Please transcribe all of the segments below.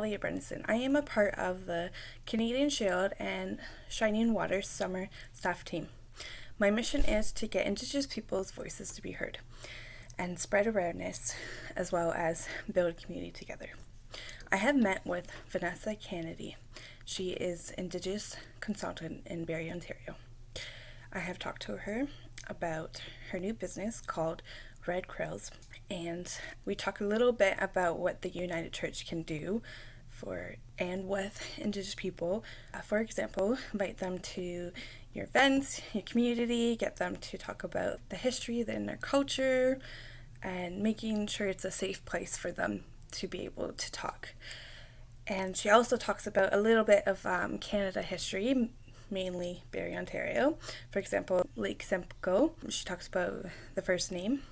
Elliot Burnison. I am a part of the Canadian Shield and Shining Waters summer staff team. My mission is to get Indigenous people's voices to be heard and spread awareness as well as build community together. I have met with Vanessa Kennedy. She is Indigenous consultant in Barrie, Ontario. I have talked to her about her new business called Red Quills, and we talk a little bit about what the United Church can do for and with Indigenous people. For example, invite them to your events, your community, get them to talk about the history in their culture, and making sure it's a safe place for them to be able to talk. And she also talks about a little bit of Canada history, mainly Barrie, Ontario. For example, Lake Simcoe. She talks about the first name.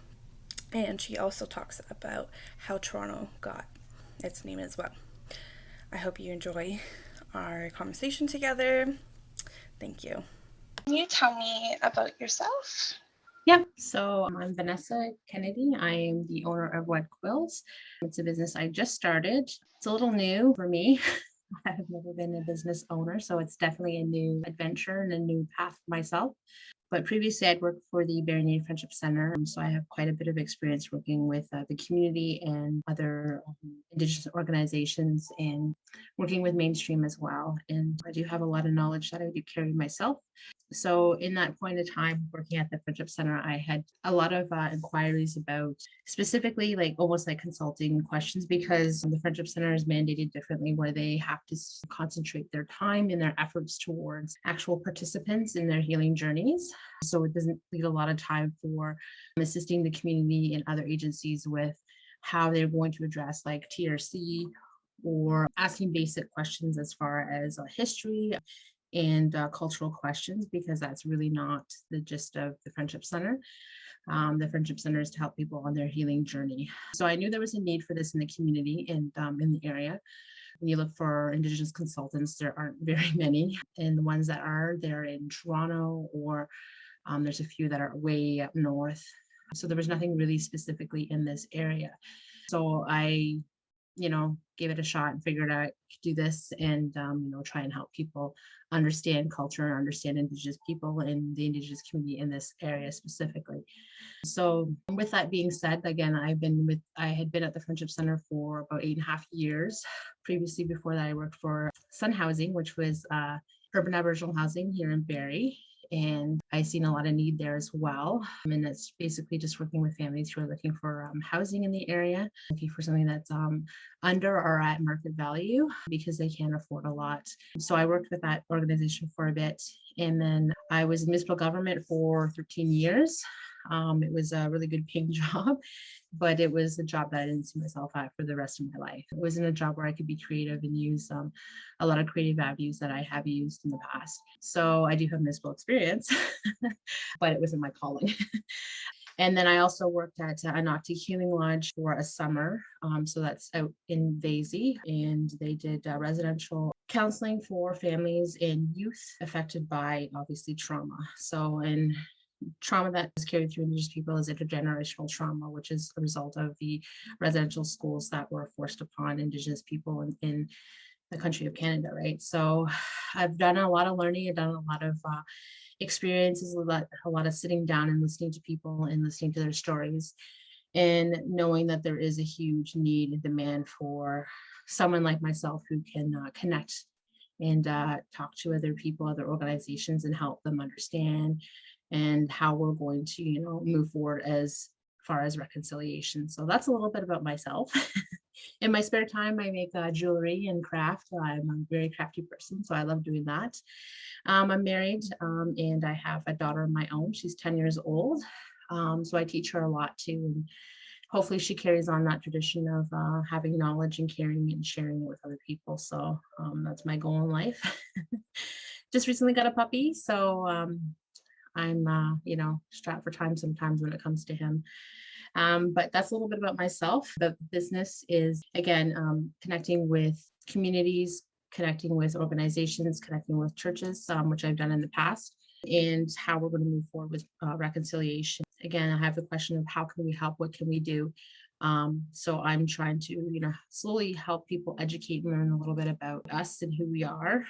And she also talks about how Toronto got its name as well. I hope you enjoy our conversation together. Thank you. Can you tell me about yourself? Yeah, so I'm Vanessa Kennedy. I am the owner of Red Quills. It's a business I just started. It's a little new for me. I have never been a business owner, so it's definitely a new adventure and a new path for myself. But previously, I'd worked for the Barrie Native Friendship Center, so I have quite a bit of experience working with the community and other Indigenous organizations and working with mainstream as well. And I do have a lot of knowledge that I do carry myself. So in that point of time working at the Friendship Center, I had a lot of inquiries about specifically like almost like consulting questions, because the Friendship Center is mandated differently, where they have to concentrate their time and their efforts towards actual participants in their healing journeys. So it doesn't leave a lot of time for assisting the community and other agencies with how they're going to address like TRC or asking basic questions as far as history and cultural questions, because that's really not the gist of the Friendship Center. The Friendship Center is to help people on their healing journey. So I knew there was a need for this in the community and in the area. When you look for Indigenous consultants, there aren't very many. And the ones that are, they're in Toronto, or there's a few that are way up north. So there was nothing really specifically in this area. So I gave it a shot and figured I could do this and, try and help people understand culture and understand Indigenous people and the Indigenous community in this area specifically. So with that being said, again, I had been at the Friendship Center for about 8.5 years. Previously, before that, I worked for Sun Housing, which was urban Aboriginal housing here in Barrie. And I seen a lot of need there as well. And it's basically just working with families who are looking for housing in the area, looking for something that's under or at market value, because they can't afford a lot. So I worked with that organization for a bit. And then I was in municipal government for 13 years. It was a really good paying job, but it was a job that I didn't see myself at for the rest of my life. It wasn't a job where I could be creative and use a lot of creative avenues that I have used in the past. So I do have municipal experience, but it wasn't my calling. And then I also worked at Anakti Healing Lodge for a summer. So that's out in Vasey, and they did residential counseling for families and youth affected by obviously trauma. So, and trauma that is carried through Indigenous people is intergenerational trauma, which is a result of the residential schools that were forced upon Indigenous people in the country of Canada, right? So I've done a lot of learning, I've done a lot of experiences, a lot of sitting down and listening to people and listening to their stories, and knowing that there is a huge need and demand for someone like myself who can connect and talk to other people, other organizations, and help them understand and how we're going to, move forward as far as reconciliation. So that's a little bit about myself. In my spare time, I make jewelry and craft. I'm a very crafty person, so I love doing that. I'm married, and I have a daughter of my own. She's 10 years old. So I teach her a lot too. And hopefully she carries on that tradition of having knowledge and caring and sharing it with other people. So that's my goal in life. Just recently got a puppy, so I'm, strapped for time sometimes when it comes to him. But that's a little bit about myself. The business is, again, connecting with communities, connecting with organizations, connecting with churches, which I've done in the past, and how we're going to move forward with reconciliation. Again, I have the question of how can we help? What can we do? So I'm trying to, slowly help people educate and learn a little bit about us and who we are.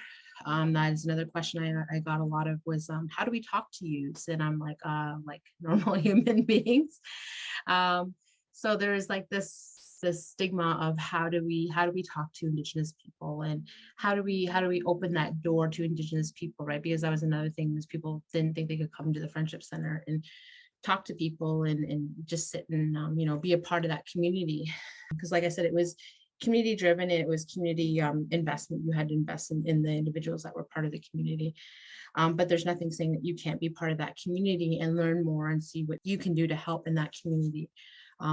That is another question I got a lot of was, how do we talk to you? And I'm like normal human beings. Um, so there's like this stigma of how do we talk to Indigenous people, and how do we open that door to Indigenous people, right? Because that was another thing, was people didn't think they could come to the Friendship Center and talk to people and just sit and be a part of that community, because like I said, it was community driven, and it was community investment. You had to invest in the individuals that were part of the community, but there's nothing saying that you can't be part of that community and learn more and see what you can do to help in that community.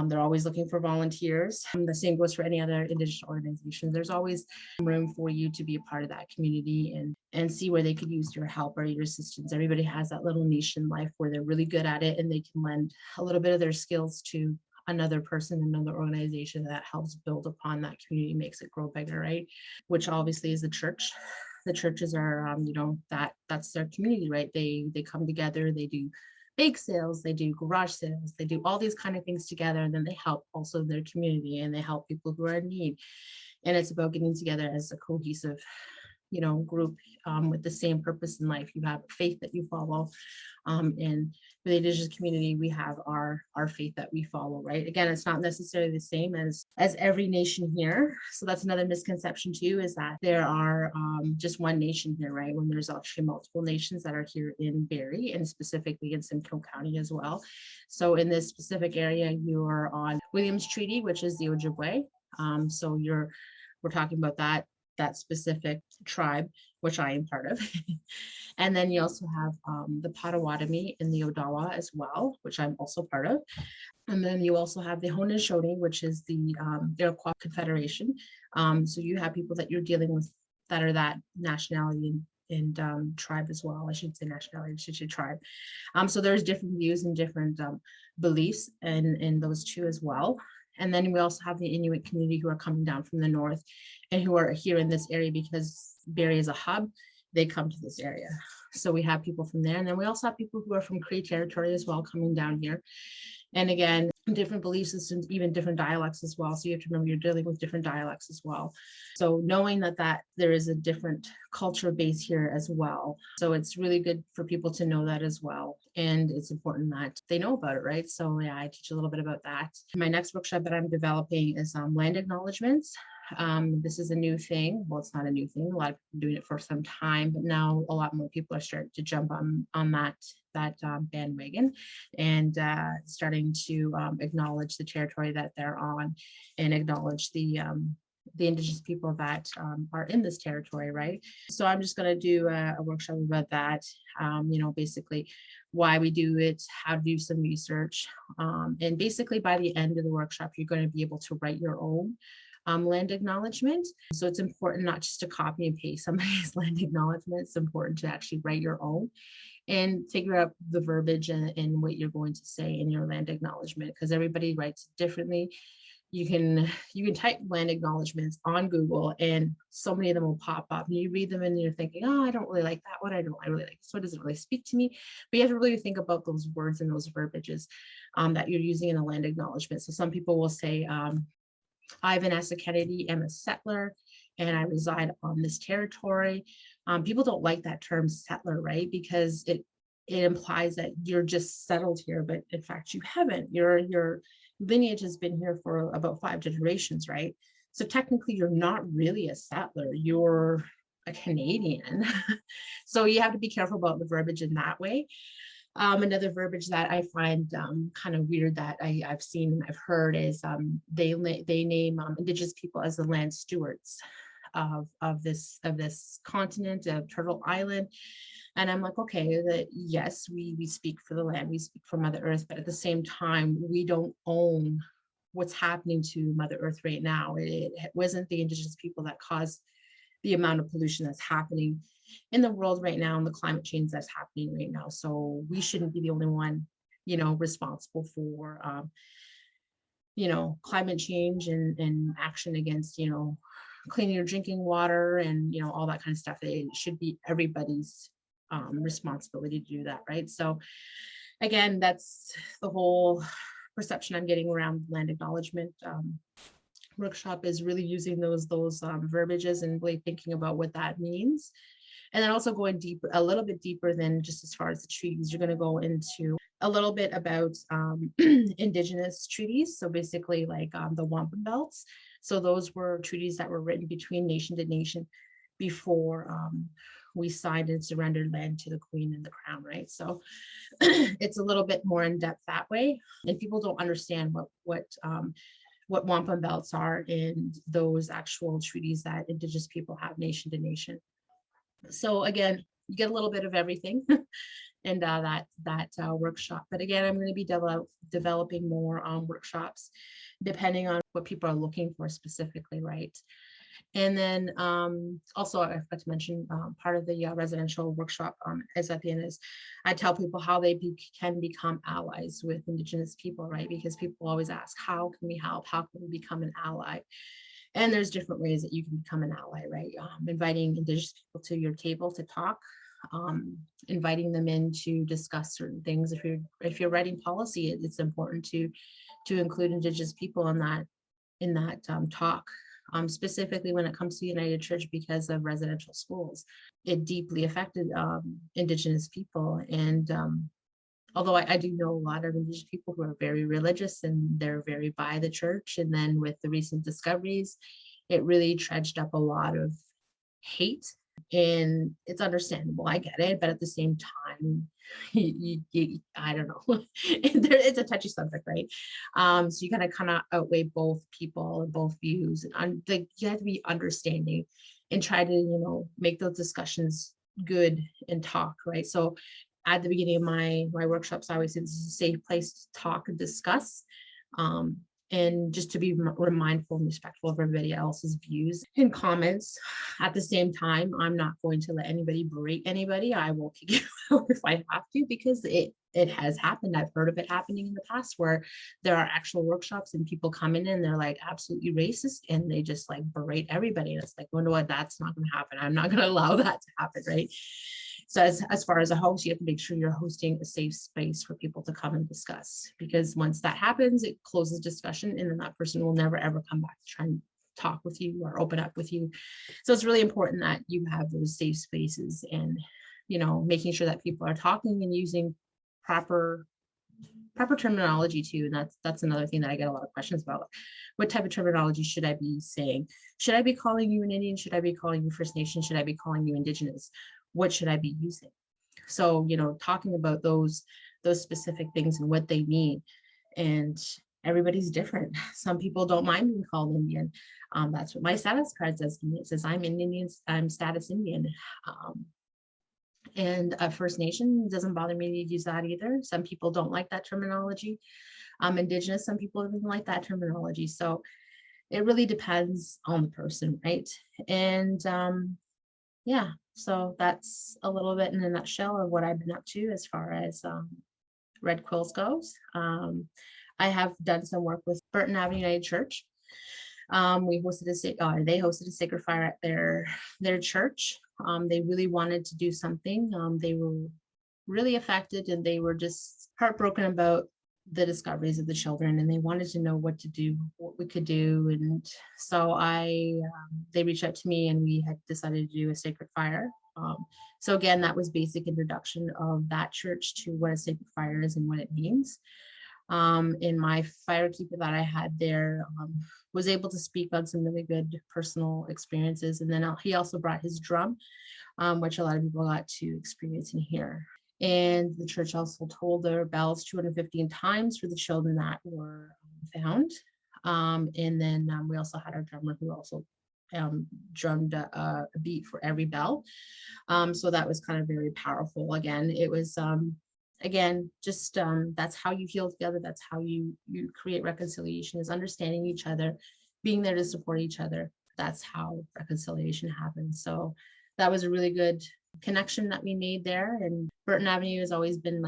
They're always looking for volunteers. The same goes for any other Indigenous organizations. There's always room for you to be a part of that community and see where they could use your help or your assistance. Everybody has that little niche in life where they're really good at it, and they can lend a little bit of their skills to another person, another organization that helps build upon that community, makes it grow bigger, right? Which obviously is the church. The churches are, that's their community, right? They come together, they do bake sales, they do garage sales, they do all these kind of things together, and then they help also their community, and they help people who are in need. And it's about getting together as a cohesive group, with the same purpose in life. You have a faith that you follow, and for the Indigenous community, we have our faith that we follow, right? Again, it's not necessarily the same as every nation here. So that's another misconception too, is that there are just one nation here, right? When there's actually multiple nations that are here in Barrie, and specifically in Simcoe County as well. So in this specific area, you are on Williams Treaty, which is the Ojibwe. So we're talking about that specific tribe, which I am part of. And then you also have the Potawatomi and the Odawa as well, which I'm also part of. And then you also have the Haudenosaunee, which is the Iroquois Confederation. So you have people that you're dealing with that are that nationality and tribe as well. I should say nationality, I should say tribe. So there's different views and different beliefs in those two as well. And then we also have the Inuit community who are coming down from the north and who are here in this area because Barrie is a hub. They come to this area. So we have people from there. And then we also have people who are from Cree territory as well coming down here. And again, different belief systems, even different dialects as well. So you have to remember you're dealing with different dialects as well. So knowing that there is a different culture base here as well. So it's really good for people to know that as well. And it's important that they know about it, right? So yeah, I teach a little bit about that. My next workshop that I'm developing is land acknowledgments. This is a new thing. Well, it's not a new thing. A lot of people are doing it for some time, but now a lot more people are starting to jump on that bandwagon and starting to acknowledge the territory that they're on and acknowledge the Indigenous people that are in this territory, right? So I'm just going to do a workshop about that, basically why we do it, how to do some research. And basically by the end of the workshop, you're going to be able to write your own land acknowledgement. So it's important not just to copy and paste somebody's land acknowledgement. It's important to actually write your own and figure out the verbiage and what you're going to say in your land acknowledgement, because everybody writes it differently. You can type land acknowledgements on Google and so many of them will pop up and you read them and you're thinking, oh, I don't really like that one. I really like this one. Doesn't really speak to me. But you have to really think about those words and those verbiages that you're using in a land acknowledgement. So some people will say, I, Vanessa Kennedy, am a settler and I reside on this territory. People don't like that term settler, right? Because it implies that you're just settled here, but in fact you haven't. Your lineage has been here for about 5 generations, right? So technically you're not really a settler, you're a Canadian. So you have to be careful about the verbiage in that way. Another verbiage that I find kind of weird that I've seen and I've heard is they name Indigenous people as the land stewards of this continent, of Turtle Island. And I'm like, okay, that yes, we speak for the land, we speak for Mother Earth, but at the same time, we don't own what's happening to Mother Earth right now. It wasn't the Indigenous people that caused the amount of pollution that's happening in the world right now and the climate change that's happening right now. So we shouldn't be the only one, responsible for, climate change and action against, cleaning your drinking water and, all that kind of stuff. It should be everybody's responsibility to do that, right? So again, that's the whole perception I'm getting around land acknowledgement workshop is really using those verbiages and really thinking about what that means. And then also going deeper, a little bit deeper than just as far as the treaties. You're going to go into a little bit about Indigenous treaties. So basically like the wampum belts. So those were treaties that were written between nation to nation before we signed and surrendered land to the Queen and the Crown, right? So it's a little bit more in depth that way. And people don't understand what wampum belts are in those actual treaties that Indigenous people have nation to nation. So again, you get a little bit of everything in that workshop. But again, I'm going to be developing more workshops depending on what people are looking for specifically, right? And then also I forgot to mention part of the residential workshop is at the end is I tell people how they can become allies with Indigenous people, right? Because people always ask, how can we help? How can we become an ally? And there's different ways that you can become an ally, right? Inviting Indigenous people to your table to talk, inviting them in to discuss certain things. If you're writing policy, it's important to include Indigenous people in that talk. Specifically when it comes to the United Church because of residential schools. It deeply affected Indigenous people. And although I do know a lot of Indigenous people who are very religious and they're very by the church. And then with the recent discoveries, it really dredged up a lot of hate. And it's understandable, I get it, but at the same time, I don't know, it's a touchy subject, right? So you gotta kind of outweigh both people and both views, and like you have to be understanding and try to make those discussions good and talk, right? So at the beginning of my workshops, I always say this is a safe place to talk and discuss. And just to be mindful and respectful of everybody else's views and comments. At the same time, I'm not going to let anybody berate anybody. I will kick you out if I have to, because it has happened. I've heard of it happening in the past where there are actual workshops and people come in and they're like absolutely racist and they just like berate everybody. And it's like, well, no, what? That's not going to happen. I'm not going to allow that to happen, right? So as far as a host, you have to make sure you're hosting a safe space for people to come and discuss, because once that happens, it closes discussion and then that person will never, ever come back to try and talk with you or open up with you. So it's really important that you have those safe spaces and, making sure that people are talking and using proper terminology too. And that's another thing that I get a lot of questions about. What type of terminology should I be saying? Should I be calling you an Indian? Should I be calling you First Nation? Should I be calling you Indigenous? What should I be using? So, talking about those specific things and what they mean. And everybody's different. Some people don't mind being called Indian. That's what my status card says to me. It says I'm Indian, I'm status Indian. And First Nation doesn't bother me to use that either. Some people don't like that terminology. Indigenous, some people don't like that terminology. So it really depends on the person, right? And yeah, so that's a little bit in a nutshell of what I've been up to as far as Red Quills goes. I have done some work with Burton Avenue United Church. They hosted a sacred fire at their church. They really wanted to do something. They were really affected and they were just heartbroken about the discoveries of the children, and they wanted to know what to do, what we could do. And so they reached out to me and we had decided to do a sacred fire. So again, that was basic introduction of that church to what a sacred fire is and what it means. In my firekeeper that I had there was able to speak on some really good personal experiences. And then he also brought his drum, which a lot of people got to experience and hear. And the church also told their bells 215 times for the children that were found. And then we also had our drummer who also drummed a beat for every bell. So that was kind of very powerful. Again, it was just that's how you heal together. That's how you create reconciliation, is understanding each other, being there to support each other. That's how reconciliation happens. So that was a really good connection that we made there. And Burton Avenue has always been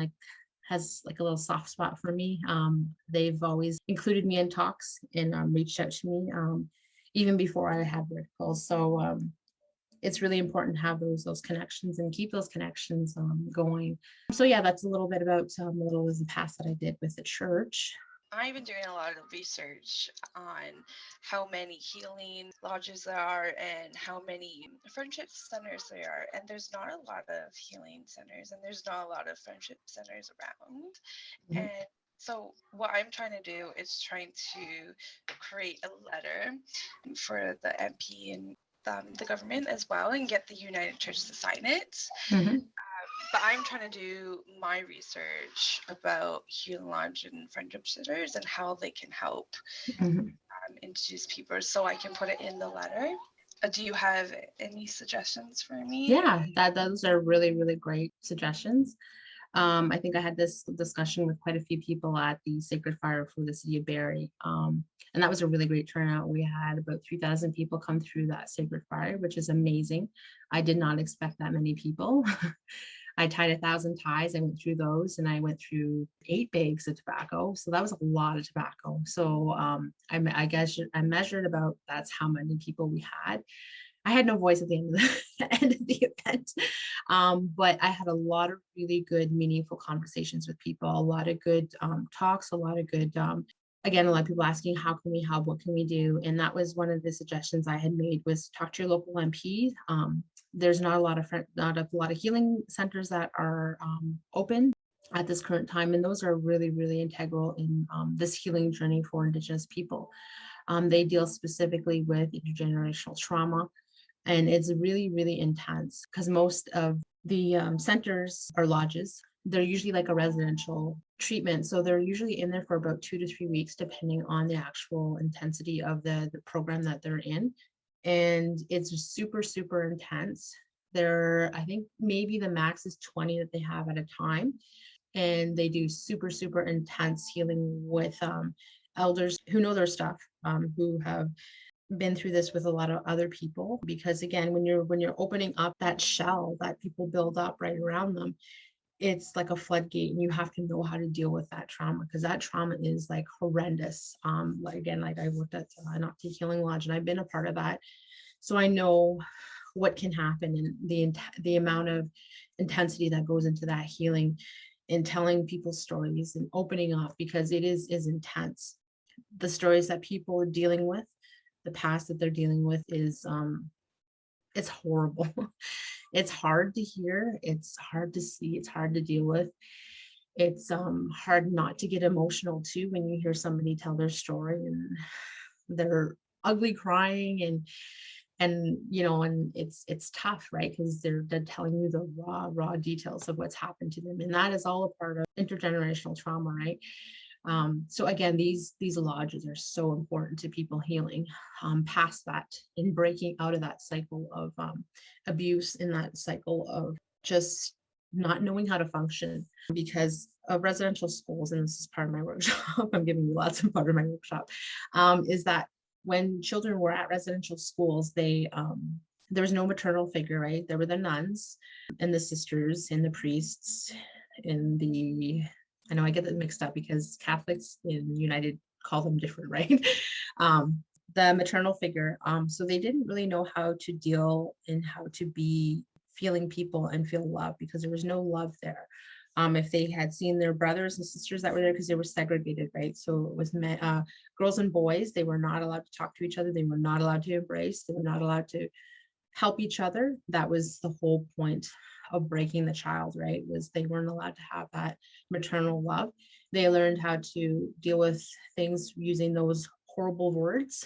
has a little soft spot for me. They've always included me in talks and reached out to me even before I had Red Quills. So it's really important to have those connections and keep those connections going. So yeah, that's a little bit about a little of the past that I did with the church. I've been doing a lot of research on how many healing lodges there are and how many friendship centers there are. And there's not a lot of healing centers and there's not a lot of friendship centers around. Mhm. And so, what I'm trying to do is trying to create a letter for the MP and the government as well and get the United Church to sign it. Mhm. But I'm trying to do my research about healing lodge and friendship centers and how they can help Mhm. introduce people so I can put it in the letter. Do you have any suggestions for me? Yeah, those are really, really great suggestions. I think I had this discussion with quite a few people at the Sacred Fire for the City of Barrie. And that was a really great turnout. We had about 3,000 people come through that Sacred Fire, which is amazing. I did not expect that many people. I tied 1,000 ties. I went through those and I went through 8 bags of tobacco. So that was a lot of tobacco. So I guess I measured about that's how many people we had. I had no voice at the end of the end of the event. But I had a lot of really good, meaningful conversations with people, a lot of good talks, a lot of good, again, a lot of people asking, how can we help? What can we do? And that was one of the suggestions I had made was talk to your local MP. There's not a lot of healing centers that are open at this current time, and those are really, really integral in this healing journey for Indigenous people. They deal specifically with intergenerational trauma, and it's really, really intense because most of the centers or lodges, they're usually like a residential treatment. So they're usually in there for about 2 to 3 weeks, depending on the actual intensity of the program that they're in. And it's super, super intense. I think maybe the max is 20 that they have at a time. And they do super, super intense healing with elders who know their stuff, who have been through this with a lot of other people, because again, when you're opening up that shell that people build up right around them, it's like a floodgate, and you have to know how to deal with that trauma, because that trauma is like horrendous. Like again, like I worked at an Opti Healing Lodge and I've been a part of that, so I know what can happen and the amount of intensity that goes into that healing and telling people stories and opening up, because it is intense. The stories that people are dealing with, the past that they're dealing with is it's horrible. It's hard to hear, it's hard to see, it's hard to deal with. It's hard not to get emotional too when you hear somebody tell their story and they're ugly crying, and and it's tough, right? Because they're telling you the raw details of what's happened to them, and that is all a part of intergenerational trauma, right? So again, these lodges are so important to people healing past that, in breaking out of that cycle of abuse, in that cycle of just not knowing how to function, because of residential schools, and this is part of my workshop, I'm giving you lots of part of my workshop, is that when children were at residential schools, there was no maternal figure, right? There were the nuns and the sisters and the priests and I know I get it mixed up because Catholics in United call them different, right? The maternal figure. So they didn't really know how to deal and how to be feeling people and feel love, because there was no love there. If they had seen their brothers and sisters that were there, because they were segregated, right? So it was girls and boys, they were not allowed to talk to each other. They were not allowed to embrace. They were not allowed to help each other. That was the whole point of breaking the child, right? Was they weren't allowed to have that maternal love. They learned how to deal with things using those horrible words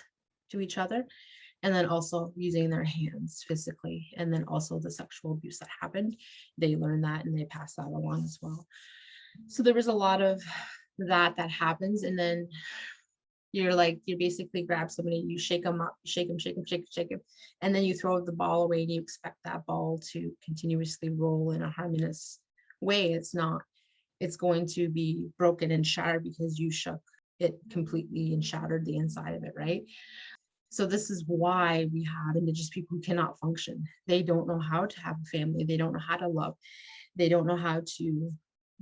to each other, and then also using their hands physically, and then also the sexual abuse that happened. They learned that and they passed that along as well. So there was a lot of that happens, and then you basically grab somebody, you shake them up, shake them, shake them, shake them, and then you throw the ball away and you expect that ball to continuously roll in a harmonious way. It's not. It's going to be broken and shattered because you shook it completely and shattered the inside of it, right? So this is why we have Indigenous people who cannot function. They don't know how to have a family. They don't know how to love. They don't know how to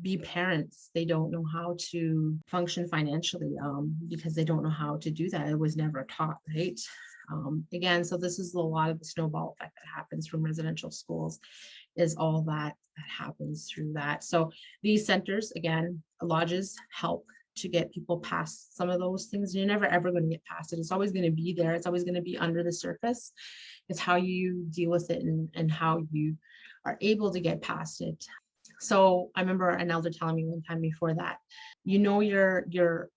be parents. They don't know how to function financially, because they don't know how to do that. It was never taught, right? Again, so this is a lot of the snowball effect that happens from residential schools, is all that happens through that. So these centers, again, lodges help to get people past some of those things. You're never ever going to get past it. It's always going to be there. It's always going to be under the surface. It's how you deal with it and how you are able to get past it. So I remember an elder telling me one time before that, you're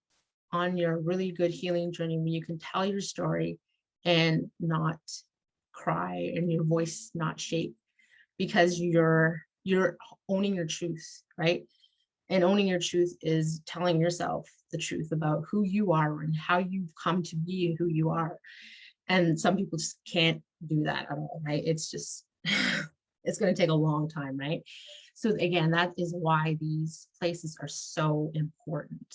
on your really good healing journey when you can tell your story and not cry and your voice not shake, because you're owning your truth, right? And owning your truth is telling yourself the truth about who you are and how you've come to be who you are. And some people just can't do that at all, right? It's just it's going to take a long time, right? So again, that is why these places are so important.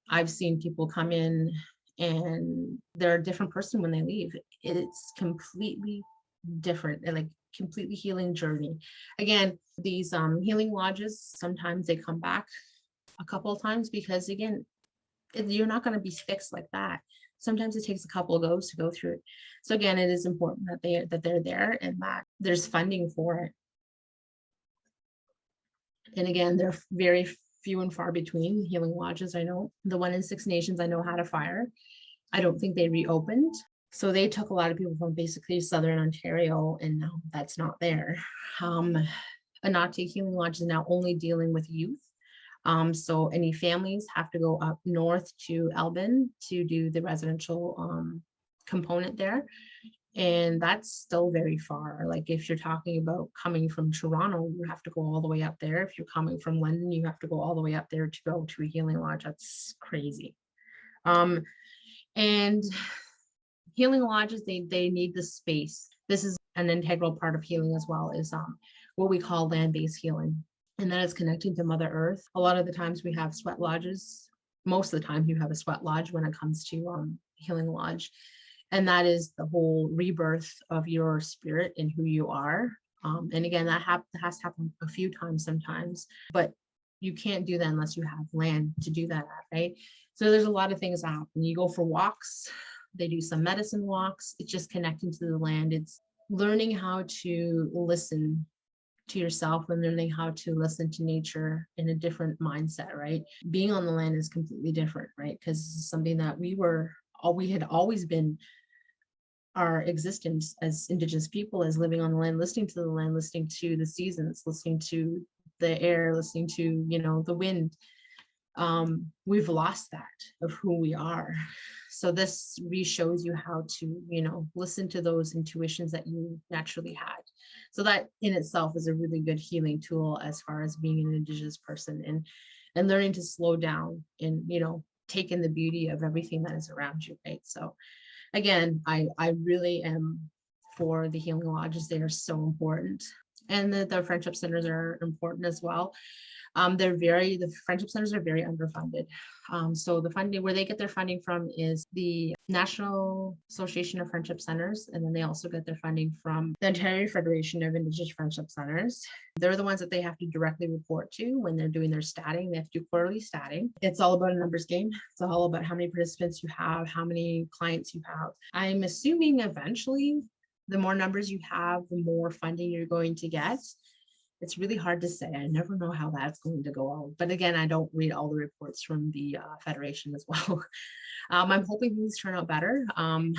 I've seen people come in and they're a different person when they leave. It's completely different and like completely healing journey. Again, these healing lodges, sometimes they come back a couple of times because again, you're not going to be fixed like that. Sometimes it takes a couple of goes to go through it. So again, it is important that they're there and that there's funding for it. And again, they're very few and far between healing lodges. I know the one in Six Nations, I know had a fire. I don't think they reopened. So they took a lot of people from basically Southern Ontario, and now that's not there. Anati Healing Lodge is now only dealing with youth. So any families have to go up north to Elbin to do the residential component there. And that's still very far. Like if you're talking about coming from Toronto, you have to go all the way up there. If you're coming from London, you have to go all the way up there to go to a healing lodge. That's crazy. And healing lodges, they need the space. This is an integral part of healing as well, is what we call land-based healing. And that is connecting to Mother Earth. A lot of the times we have sweat lodges. Most of the time you have a sweat lodge when it comes to healing lodge. And that is the whole rebirth of your spirit and who you are. And again, that has to happen a few times sometimes, but you can't do that unless you have land to do that at, right? So there's a lot of things that happen. You go for walks, they do some medicine walks. It's just connecting to the land. It's learning how to listen to yourself and learning how to listen to nature in a different mindset, right? Being on the land is completely different, right? Because it's something that we had always been our existence as Indigenous people, as living on the land, listening to the land, listening to the seasons, listening to the air, listening to, the wind. We've lost that of who we are. So this re-shows you how to, listen to those intuitions that you naturally had. So that in itself is a really good healing tool as far as being an Indigenous person and learning to slow down and, take in the beauty of everything that is around you, right? So again, I really am for the healing lodges. They are so important. And the friendship centers are important as well. The friendship centers are very underfunded. So the funding, where they get their funding from is the National Association of Friendship Centers. And then they also get their funding from the Ontario Federation of Indigenous Friendship Centers. They're the ones that they have to directly report to when they're doing their statting. They have to do quarterly statting. It's all about a numbers game. It's all about how many participants you have, how many clients you have. I'm assuming eventually the more numbers you have, the more funding you're going to get. It's really hard to say. I never know how that's going to go out. But again, I don't read all the reports from the Federation as well. I'm hoping things turn out better. And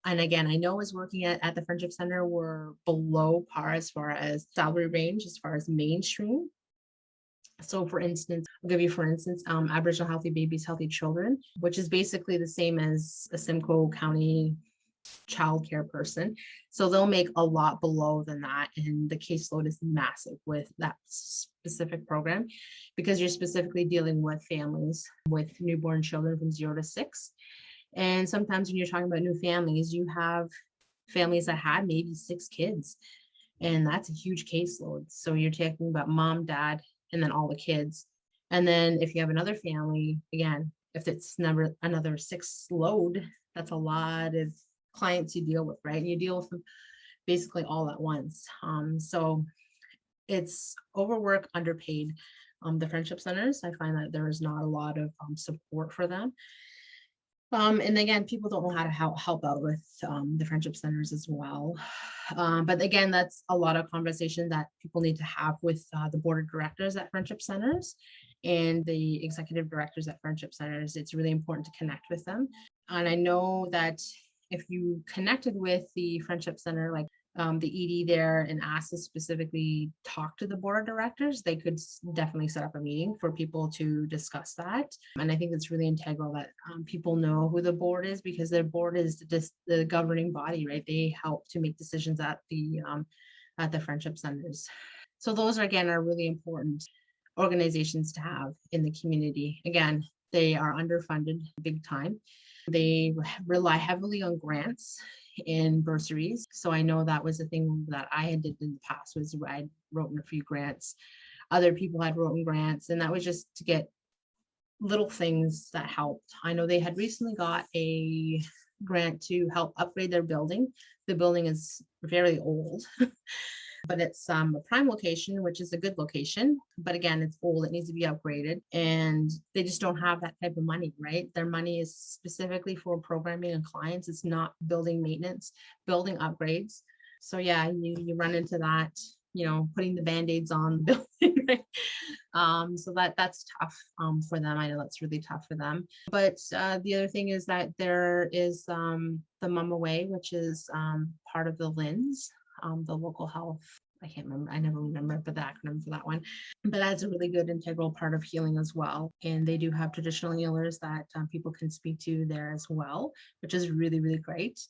again, I know as working at the Friendship Center, we're below par as far as salary range, as far as mainstream. So for instance, I'll give you, for instance, Aboriginal Healthy Babies, Healthy Children, which is basically the same as a Simcoe County childcare person. So they'll make a lot below than that. And the caseload is massive with that specific program because you're specifically dealing with families with newborn children from 0 to 6. And sometimes when you're talking about new families, you have families that had maybe 6 kids. And that's a huge caseload. So you're talking about mom, dad, and then all the kids. And then if you have another family, again, if it's another 6 load, that's a lot of clients you deal with, right? And you deal with them basically all at once. So it's overwork, underpaid. The friendship centers, I find that there is not a lot of support for them. And again, people don't know how to help out with the friendship centers as well. But again, that's a lot of conversation that people need to have with the board of directors at friendship centers. and the executive directors at friendship centers, it's really important to connect with them. And I know that if you connected with the friendship center, like the ED there, and asked to specifically talk to the board of directors, they could definitely set up a meeting for people to discuss that. And I think it's really integral that people know who the board is, because their board is the governing body, right? They help to make decisions at the friendship centers. So those are, again, are really important organizations to have in the community. Again, they are underfunded big time. They rely heavily on grants and bursaries. So I know that was a thing that I had did in the past, was I wrote in a few grants. Other people had written grants, and that was just to get little things that helped. I know they had recently got a grant to help upgrade their building. The building is very old. But it's a prime location, which is a good location. But again, it's old, it needs to be upgraded. And they just don't have that type of money, right? Their money is specifically for programming and clients. It's not building maintenance, building upgrades. So yeah, you run into that, putting the Band-Aids on the building, right? So that's tough for them. I know that's really tough for them. But the other thing is that there is the Mum Away, which is part of the LINS. The local health, I can't remember, I never remember, but the acronym for that one. But that's a really good integral part of healing as well. And they do have traditional healers that people can speak to there as well, which is really, really great.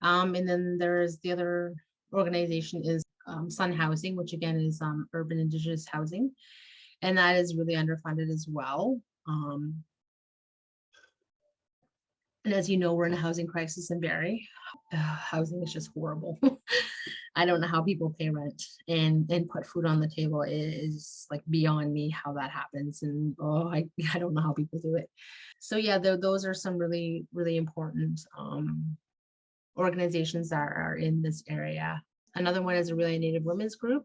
And then there's the other organization is Sun Housing, which again is urban Indigenous housing. And that is really underfunded as well. And as you know, we're in a housing crisis in Barrie. Housing is just horrible. I don't know how people pay rent and put food on the table. It is like beyond me how that happens. And I don't know how people do it. So yeah, those are some really, really important organizations that are in this area. Another one is a really Native women's group.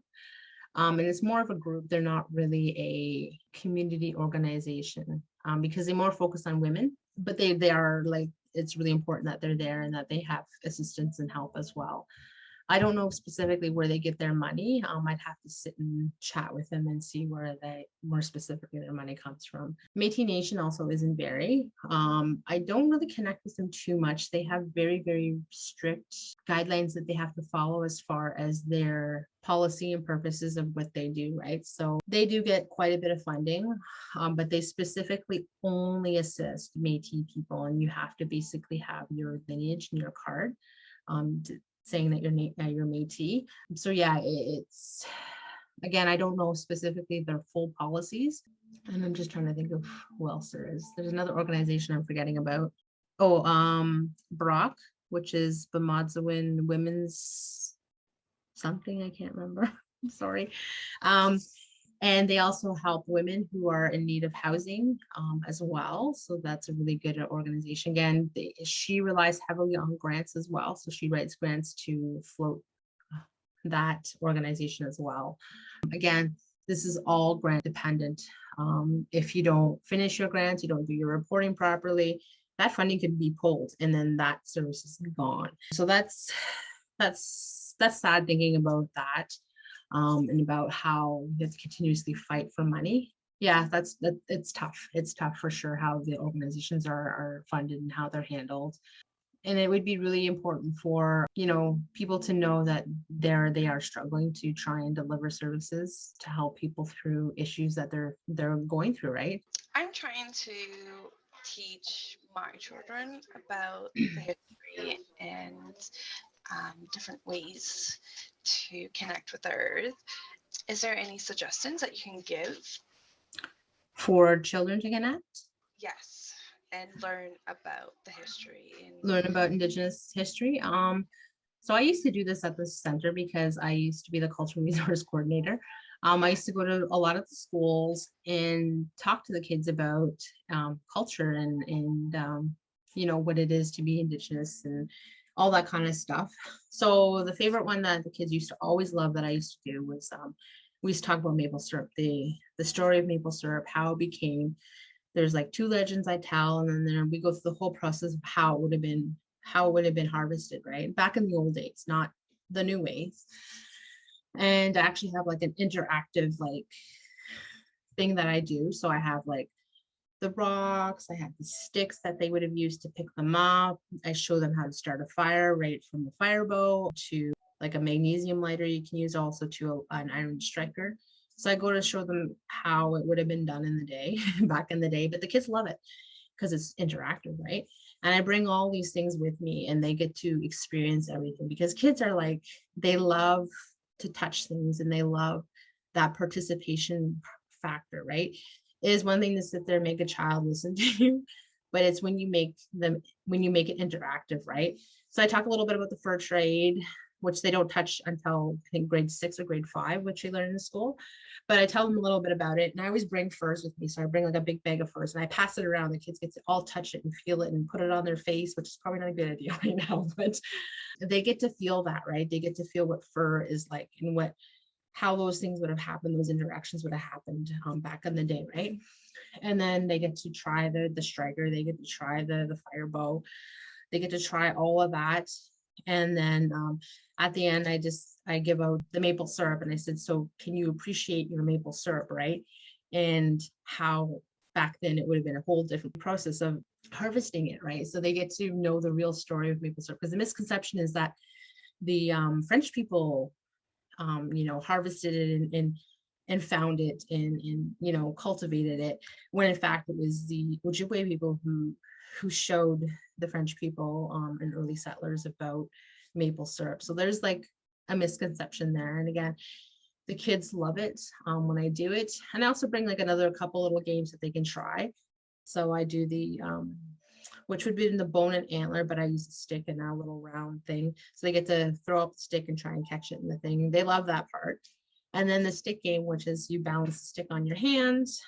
And it's more of a group. They're not really a community organization because they more focus on women, but they are like, it's really important that they're there and that they have assistance and help as well. I don't know specifically where they get their money. I'd have to sit and chat with them and see where more specifically their money comes from. Métis Nation also is in Barrie. I don't really connect with them too much. They have very, very strict guidelines that they have to follow as far as their policy and purposes of what they do, right? So they do get quite a bit of funding, but they specifically only assist Métis people, and you have to basically have your lineage and your card saying that you're Métis. So yeah, it's, again, I don't know specifically their full policies. And I'm just trying to think of who else there is. There's another organization I'm forgetting about. Brock, which is Bemadzawin Women's something, I can't remember. I'm sorry. And they also help women who are in need of housing as well. So that's a really good organization. Again, she relies heavily on grants as well. So she writes grants to float that organization as well. Again, this is all grant dependent. If you don't finish your grants, you don't do your reporting properly, that funding could be pulled and then that service is gone. So that's sad thinking about that. And about how you have to continuously fight for money. Yeah, it's tough. It's tough for sure how the organizations are funded and how they're handled. And it would be really important for, people to know that they are struggling to try and deliver services to help people through issues that they're going through, right? I'm trying to teach my children about the history and different ways to connect with the earth. Is there any suggestions that you can give? For children to connect? Yes, and learn about the history. Learn about Indigenous history. So I used to do this at the center because I used to be the cultural resource coordinator. I used to go to a lot of the schools and talk to the kids about culture and what it is to be Indigenous and all that kind of stuff. So the favorite one that the kids used to always love that I used to do was we used to talk about maple syrup, the story of maple syrup, how it became. There's like 2 legends I tell, and then we go through the whole process of how it would have been harvested, right? Back in the old days, not the new ways. And I actually have like an interactive thing that I do. So I have like the rocks, I have the sticks that they would have used to pick them up. I show them how to start a fire, right from the fire bow to like a magnesium lighter you can use, also to an iron striker. So I go to show them how it would have been done in the day, back in the day, but the kids love it because it's interactive, right? And I bring all these things with me and they get to experience everything, because kids are like, they love to touch things and they love that participation factor, right? It is one thing to sit there and make a child listen to you, but it's when you make it interactive, right? So I talk a little bit about the fur trade, which they don't touch until I think grade 6 or grade 5, which they learn in school. But I tell them a little bit about it, and I always bring furs with me. So I bring like a big bag of furs and I pass it around. The kids get to all touch it and feel it and put it on their face, which is probably not a good idea right now, but they get to feel that, right? They get to feel what fur is like and how those things would have happened, those interactions would have happened back in the day, right? And then they get to try the striker, they get to try the fire bow, they get to try all of that. And then at the end, I give out the maple syrup and I said, so can you appreciate your maple syrup, right? And how back then it would have been a whole different process of harvesting it, right? So they get to know the real story of maple syrup, because the misconception is that the French people, harvested it and found it and cultivated it, when in fact it was the Ojibwe people who showed the French people and early settlers about maple syrup. So there's like a misconception there. And again, the kids love it when I do it. And I also bring like another couple little games that they can try. So I do the which would be in the bone and antler, but I use a stick and a little round thing. So they get to throw up the stick and try and catch it in the thing. They love that part. And then the stick game, which is you balance the stick on your hands,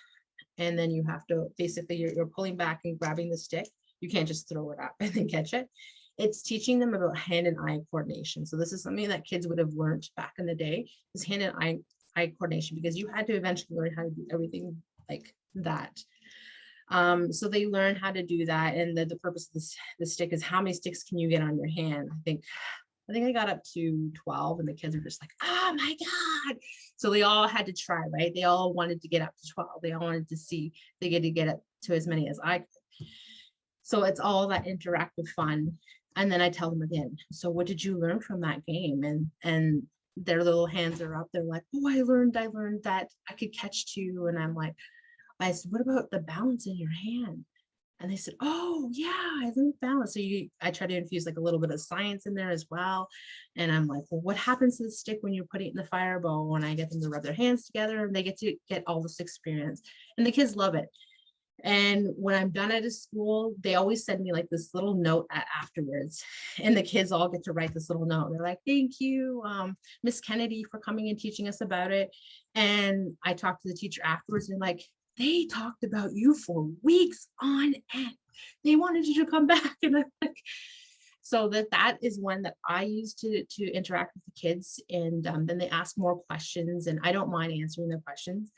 and then you have to basically you're pulling back and grabbing the stick. You can't just throw it up and then catch it. It's teaching them about hand and eye coordination. So this is something that kids would have learned back in the day, is hand and eye coordination, because you had to eventually learn how to do everything like that. So they learn how to do that. And the purpose of the stick is how many sticks can you get on your hand? I think I got up to 12 and the kids are just like, oh my God. So they all had to try, right? They all wanted to get up to 12. They all wanted to see they get to get up to as many as I could. So it's all that interactive fun. And then I tell them again, so what did you learn from that game? And their little hands are up. They're like, oh, I learned that I could catch two. And I'm like, I said, what about the balance in your hand? And they said, oh yeah, I learned balance. So I try to infuse like a little bit of science in there as well. And I'm like, well, what happens to the stick when you put it in the fire bowl? When I get them to rub their hands together and they get to get all this experience, and the kids love it. And when I'm done at a school, they always send me like this little note afterwards, and the kids all get to write this little note. They're like, thank you, Miss Kennedy, for coming and teaching us about it. And I talked to the teacher afterwards and like, they talked about you for weeks on end. They wanted you to come back. And I'm like, so that is one that I use to interact with the kids. And then they ask more questions, and I don't mind answering their questions.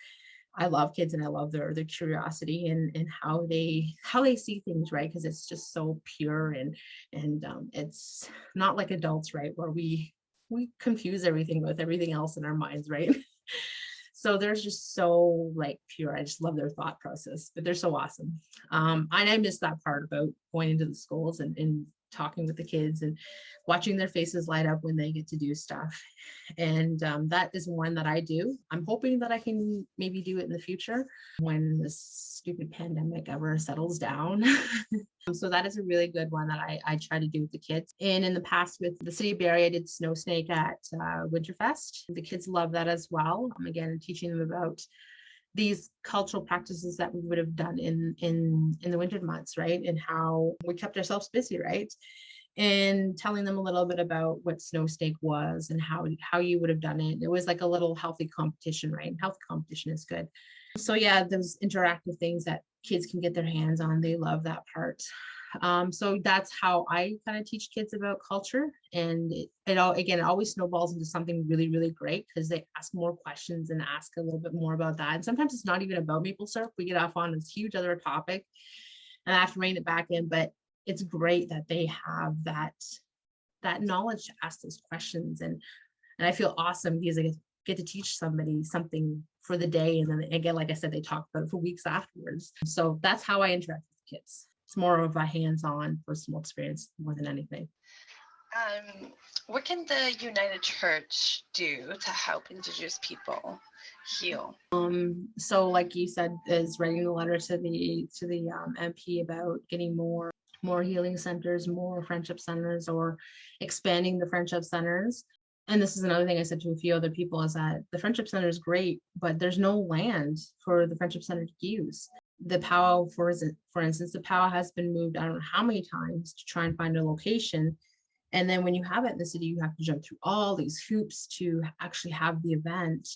I love kids and I love their curiosity and how they see things, right? Because it's just so pure and it's not like adults, right? Where we confuse everything with everything else in our minds, right? So they're just so like pure. I just love their thought process, but they're so awesome. And I miss that part about going into the schools and talking with the kids and watching their faces light up when they get to do stuff. And that is one that I do. I'm hoping that I can maybe do it in the future when this stupid pandemic ever settles down. So that is a really good one that I try to do with the kids. And in the past with the city of Barrie, I did Snow Snake at Winterfest. The kids love that as well. Again, teaching them about these cultural practices that we would have done in the winter months, right? And how we kept ourselves busy, right? And telling them a little bit about what snow snake was and how you would have done it. It was like a little healthy competition, right? And healthy competition is good. So yeah, those interactive things that kids can get their hands on, they love that part. So that's how I kind of teach kids about culture. And it always snowballs into something really, really great because they ask more questions and ask a little bit more about that. And sometimes it's not even about maple syrup. We get off on this huge other topic and I have to rein it back in, but it's great that they have that knowledge to ask those questions. And I feel awesome because I get to teach somebody something for the day. And then again, like I said, they talk about it for weeks afterwards. So that's how I interact with kids. It's more of a hands-on personal experience more than anything. What can the United Church do to help Indigenous people heal? So like you said, is writing the letter to the MP about getting more healing centers, more friendship centers, or expanding the friendship centers. And this is another thing I said to a few other people, is that the friendship center is great, but there's no land for the friendship center to use. The powwow, for instance, the powwow has been moved I don't know how many times to try and find a location. And then when you have it in the city, you have to jump through all these hoops to actually have the event.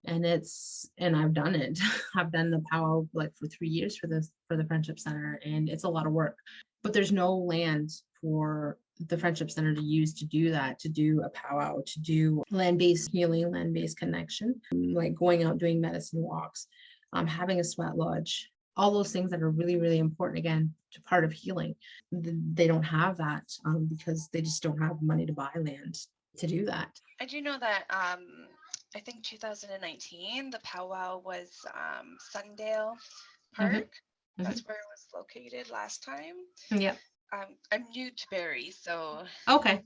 And I've done it. I've done the powwow like for 3 years for the Friendship Center, and it's a lot of work. But there's no land for the Friendship Center to use to do that, to do a powwow, to do land-based healing, land-based connection, like going out doing medicine walks, having a sweat lodge, all those things that are really, really important, again, to part of healing. They don't have that because they just don't have money to buy land to do that. I do know that I think 2019, the powwow was Sundale Park. Mm-hmm. That's where it was located last time. Yeah. I'm new to Barrie, so okay. I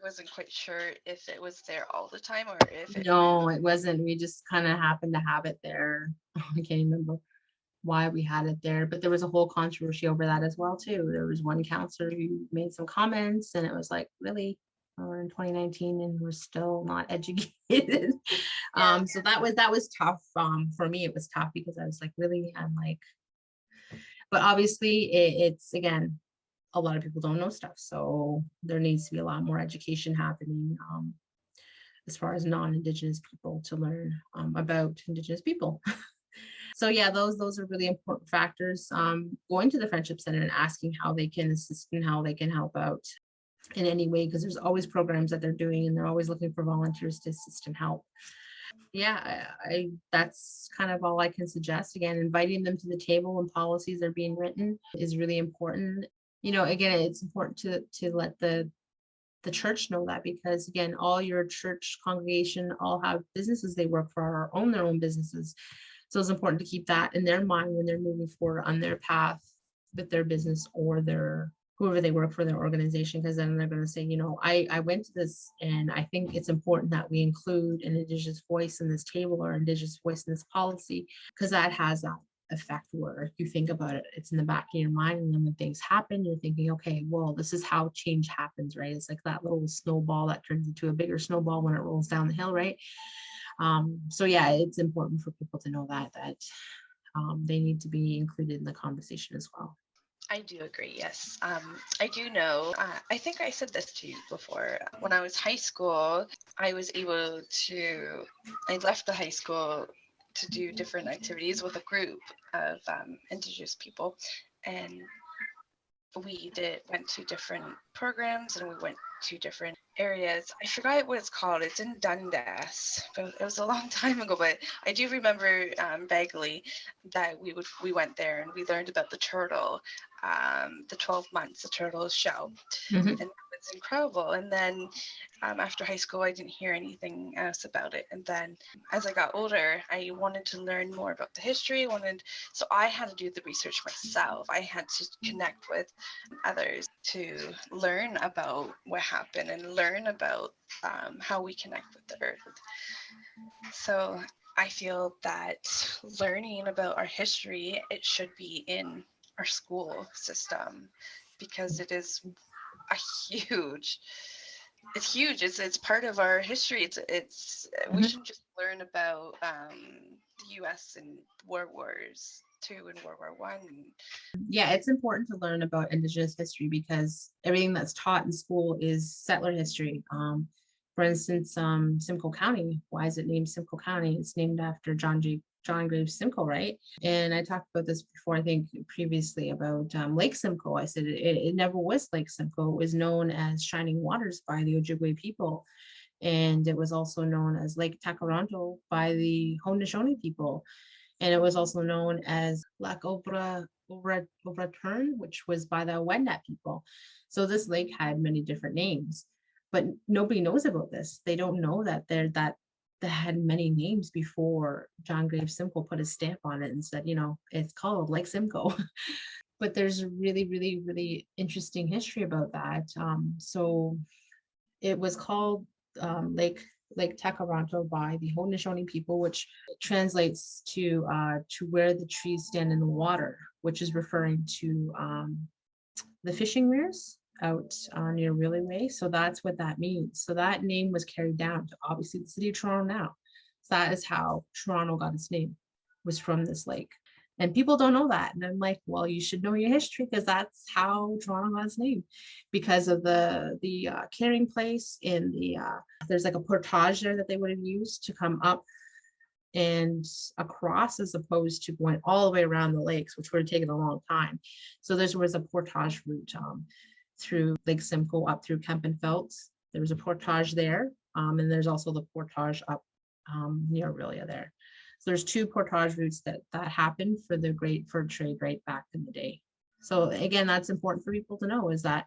wasn't quite sure if it was there all the time or if it No, it wasn't. We just kind of happened to have it there. I can't remember why we had it there, but there was a whole controversy over that as well too. There was one counselor who made some comments, and it was like, really, we're in 2019 and we're still not educated. So that was tough. For me, it was tough because I was like, really, I'm like, but obviously it's again, a lot of people don't know stuff, so there needs to be a lot more education happening as far as non-Indigenous people to learn about Indigenous people. So yeah, those are really important factors. Going to the Friendship Center and asking how they can assist and how they can help out in any way, because there's always programs that they're doing and they're always looking for volunteers to assist and help. Yeah, I that's kind of all I can suggest. Again, inviting them to the table when policies are being written is really important. Again, it's important to let the church know that, because again, all your church congregation all have businesses they work for or own their own businesses. So it's important to keep that in their mind when they're moving forward on their path with their business or whoever they work for, their organization, because then they're going to say, I went to this, and I think it's important that we include an Indigenous voice in this table or Indigenous voice in this policy, because that has that effect where you think about it, it's in the back of your mind, and then when things happen, you're thinking, okay, well, this is how change happens, right? It's like that little snowball that turns into a bigger snowball when it rolls down the hill, right? So yeah, it's important for people to know that they need to be included in the conversation as well. I do agree, yes. I do know, I think I said this to you before. When I was high school, I left the high school to do different activities with a group of Indigenous people. And we went to different programs, and we went to different areas. I forgot what it's called. It's in Dundas, but it was a long time ago. But I do remember vaguely that we went there and we learned about the turtle, the 12 months the turtle shell, mm-hmm. And it's incredible. And then after high school, I didn't hear anything else about it. And then as I got older, I wanted to learn more about the history. So I had to do the research myself. I had to connect with others to learn about what happened and learn about how we connect with the earth. So I feel that learning about our history, it should be in our school system, because it is it's huge. It's part of our history. It's we shouldn't just learn about the U.S. and World Wars II and World War I. Yeah, it's important to learn about Indigenous history, because everything that's taught in school is settler history. For instance, Simcoe County. Why is it named Simcoe County? It's named after John Graves Simcoe, right? And I talked about this before, I think previously, about Lake Simcoe. I said it never was Lake Simcoe. It was known as Shining Waters by the Ojibwe people. And it was also known as Lake Takaranto by the Haudenosaunee people. And it was also known as Lac Overturn, which was by the Wendat people. So this lake had many different names, but nobody knows about this. They don't know that that had many names before John Graves Simcoe put a stamp on it and said, it's called Lake Simcoe. But there's a really, really, really interesting history about that. So it was called Lake Takaranto by the Haudenosaunee people, which translates to where the trees stand in the water, which is referring to the fishing weirs out near Really Way. So that's what that means. So that name was carried down to obviously the city of Toronto now. So that is how Toronto got its name, was from this lake. And people don't know that. And I'm like, well, you should know your history, because that's how Toronto got its name, because of the carrying place in the, there's like a portage there that they would have used to come up and across, as opposed to going all the way around the lakes, which would have taken a long time. So there was a portage route through Lake Simcoe up through Kempenfelt. There was a portage there, and there's also the portage up near Aurelia there. So there's two portage routes that happened for the great fur trade right back in the day. So again, that's important for people to know, is that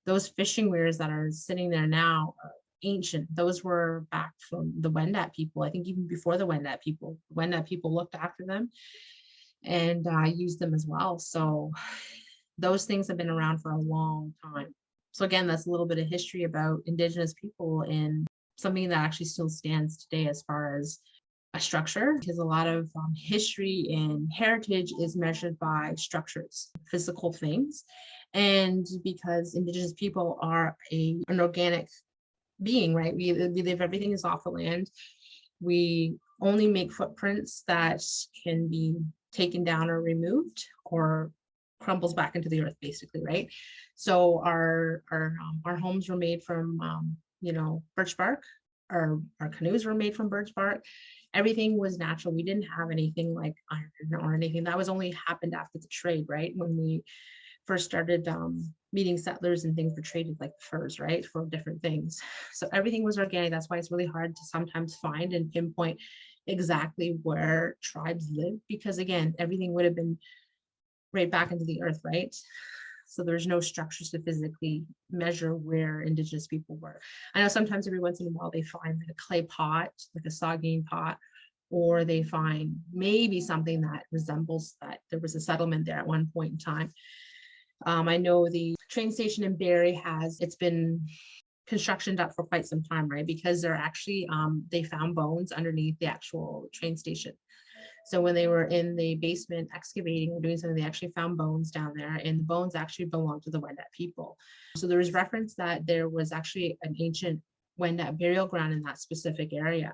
those fishing weirs that are sitting there now are ancient. Those were back from the Wendat people. I think even before the Wendat people looked after them and used them as well. So those things have been around for a long time. So again, that's a little bit of history about Indigenous people and something that actually still stands today as far as a structure, because a lot of history and heritage is measured by structures, physical things. And because Indigenous people are an organic being, right? We live, everything is off the land. We only make footprints that can be taken down or removed or crumbles back into the earth, basically, right? So our homes were made from birch bark. Our canoes were made from birch bark. Everything was natural. We didn't have anything like iron or anything. That was only happened after the trade, right? When we first started meeting settlers and things were traded, like furs, right, for different things. So everything was organic. That's why it's really hard to sometimes find and pinpoint exactly where tribes live, because again, everything would have been right back into the earth, right? So there's no structures to physically measure where Indigenous people were. I know sometimes every once in a while they find like a clay pot, like a sardine pot, or they find maybe something that resembles that there was a settlement there at one point in time. I know the train station in Barrie it's been constructioned up for quite some time, right? Because they're actually, they found bones underneath the actual train station. So when they were in the basement excavating or doing something, they actually found bones down there, and the bones actually belong to the Wendat people. So there was reference that there was actually an ancient Wendat burial ground in that specific area.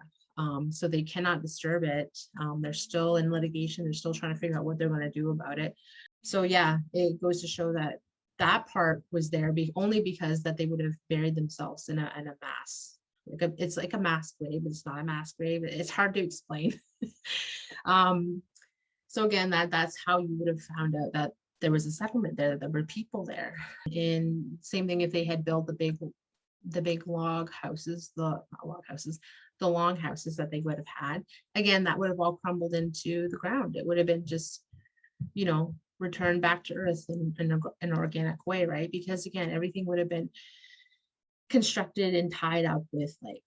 So they cannot disturb it. They're still in litigation. They're still trying to figure out what they're going to do about it. So yeah, it goes to show that that part was there only because that they would have buried themselves in a mass. It's like a mass grave. It's not a mass grave. It's hard to explain. So again, that's how you would have found out that there was a settlement there, that there were people there. And same thing if they had built the big log houses, the long houses that they would have had. Again, that would have all crumbled into the ground. It would have been just, returned back to earth in an organic way, right? Because again, everything would have been constructed and tied up with like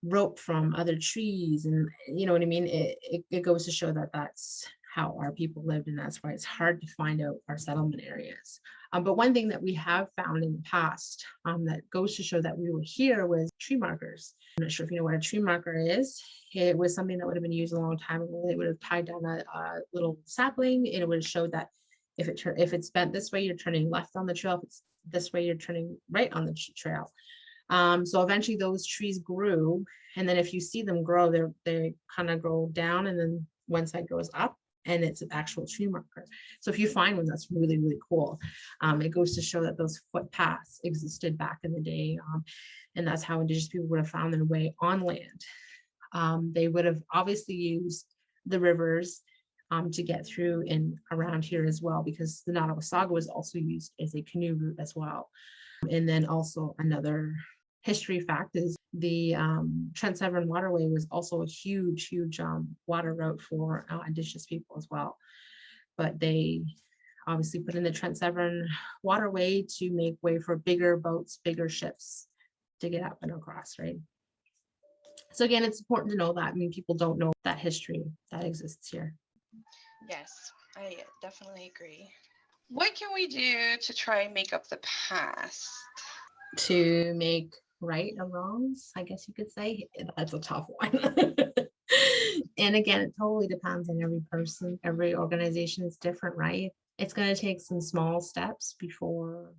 rope from other trees, and you know what I mean. It goes to show that that's how our people lived, and that's why it's hard to find out our settlement areas. But one thing that we have found in the past that goes to show that we were here was tree markers. I'm not sure if you know what a tree marker is. It was something that would have been used a long time ago. They would have tied down a little sapling, and it would have showed that if it's bent this way, you're turning left on the trail. If it's this way, you're turning right on the trail. So eventually those trees grew, and then if you see them grow, they kind of grow down, and then one side goes up, and it's an actual tree marker. So if you find one, that's really, really cool. It goes to show that those footpaths existed back in the day, and that's how Indigenous people would have found their way on land. They would have obviously used the rivers to get through and around here as well, because the Nottawasaga was also used as a canoe route as well. And then also another history fact is the Trent Severn Waterway was also a huge water route for Indigenous people as well. But they obviously put in the Trent Severn Waterway to make way for bigger boats, bigger ships to get up and across, right? So again, it's important to know that. I mean, people don't know that history that exists here. Yes, I definitely agree. What can we do to try and make up the past? To make right or wrongs, I guess you could say. That's a tough one. And again, it totally depends on every person. Every organization is different, right? It's going to take some small steps before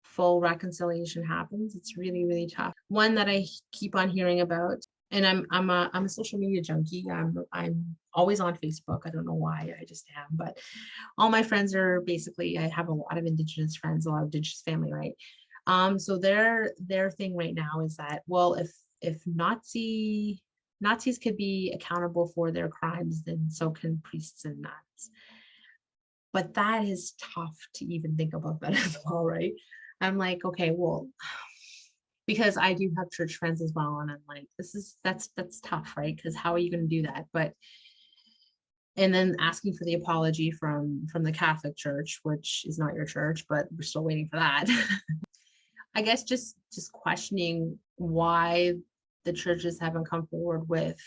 full reconciliation happens. It's really, really tough. One that I keep on hearing about, and I'm a social media junkie. I'm always on Facebook. I don't know why, I just am. But all my friends are basically, I have a lot of Indigenous friends, a lot of Indigenous family, right? So their thing right now is that, well, if Nazis could be accountable for their crimes, then so can priests and nuns. But that is tough to even think about that as well, right? I'm like, okay, well, because I do have church friends as well, and I'm like, that's tough, right? Because how are you going to do that? But and then asking for the apology from the Catholic Church, which is not your church, but we're still waiting for that. I guess just questioning why the churches haven't come forward with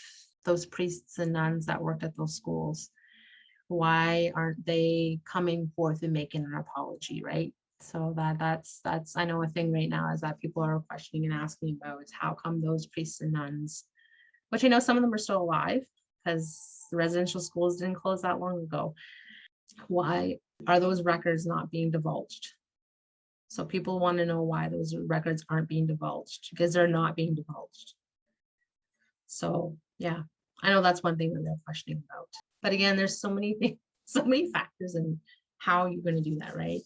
those priests and nuns that worked at those schools. Why aren't they coming forth and making an apology, right? So that's I know a thing right now is that people are questioning and asking about is how come those priests and nuns, which I know some of them are still alive because the residential schools didn't close that long ago. Why are those records not being divulged? So people want to know why those records aren't being divulged, because they're not being divulged. So yeah, I know that's one thing that they're questioning about. But again, there's so many things, so many factors in how you're going to do that, right?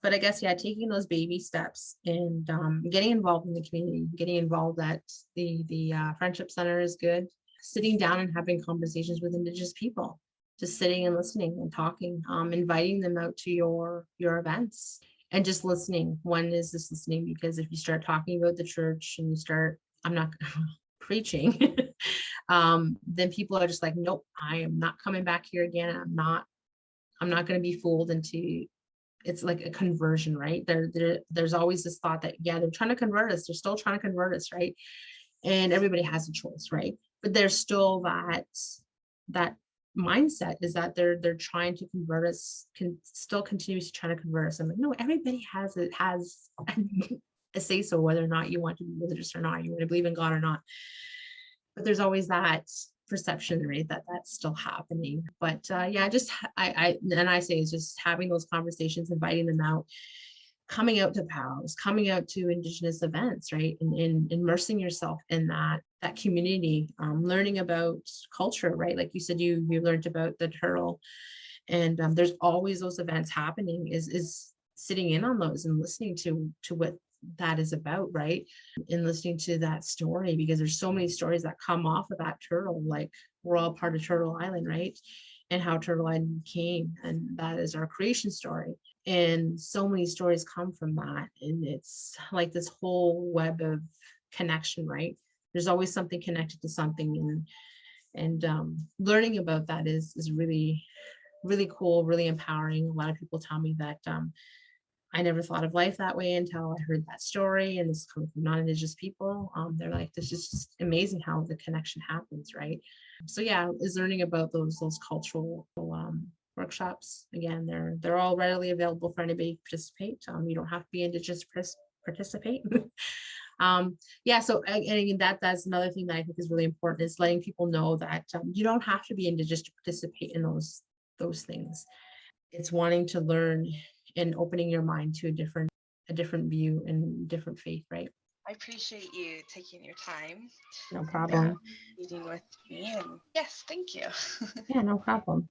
But I guess, yeah, taking those baby steps and getting involved in the community, getting involved at the Friendship Center is good. Sitting down and having conversations with Indigenous people, just sitting and listening and talking, inviting them out to your events and just listening. One is just listening, because if you start talking about the church and you start, I'm not preaching, then people are just like, nope, I am not coming back here again. I'm not going to be fooled into. It's like a conversion, right? There's always this thought that, yeah, they're trying to convert us. They're still trying to convert us, right? And everybody has a choice, right? But there's still that mindset is that they're trying to convert us, can still continues to try to convert us. I'm like, no, everybody has a say so whether or not you want to be religious or not, you want to believe in God or not. But there's always that perception, right, that that's still happening. But yeah, just I say is just having those conversations, inviting them out, coming out to POWs, coming out to Indigenous events, right, and immersing yourself in that community, learning about culture, right? Like you said, you learned about the turtle, and there's always those events happening. Is sitting in on those and listening to what that is about, right? And listening to that story, because there's so many stories that come off of that turtle. Like, we're all part of Turtle Island, right? And how Turtle Island came, and that is our creation story. And so many stories come from that, and it's like this whole web of connection, right? There's always something connected to something, and learning about that is really, really cool, really empowering. A lot of people tell me that I never thought of life that way until I heard that story, and this comes from non-Indigenous people. They're like, this is just amazing how the connection happens, right? So yeah, is learning about those cultural workshops. Again, they're all readily available for anybody to participate. You don't have to be Indigenous to participate. Yeah, so and again, that's another thing that I think is really important, is letting people know that you don't have to be Indigenous to participate in those things. It's wanting to learn and opening your mind to a different view and different faith, right? I appreciate you taking your time. No problem. Meeting with me, and yes, thank you. Yeah, no problem.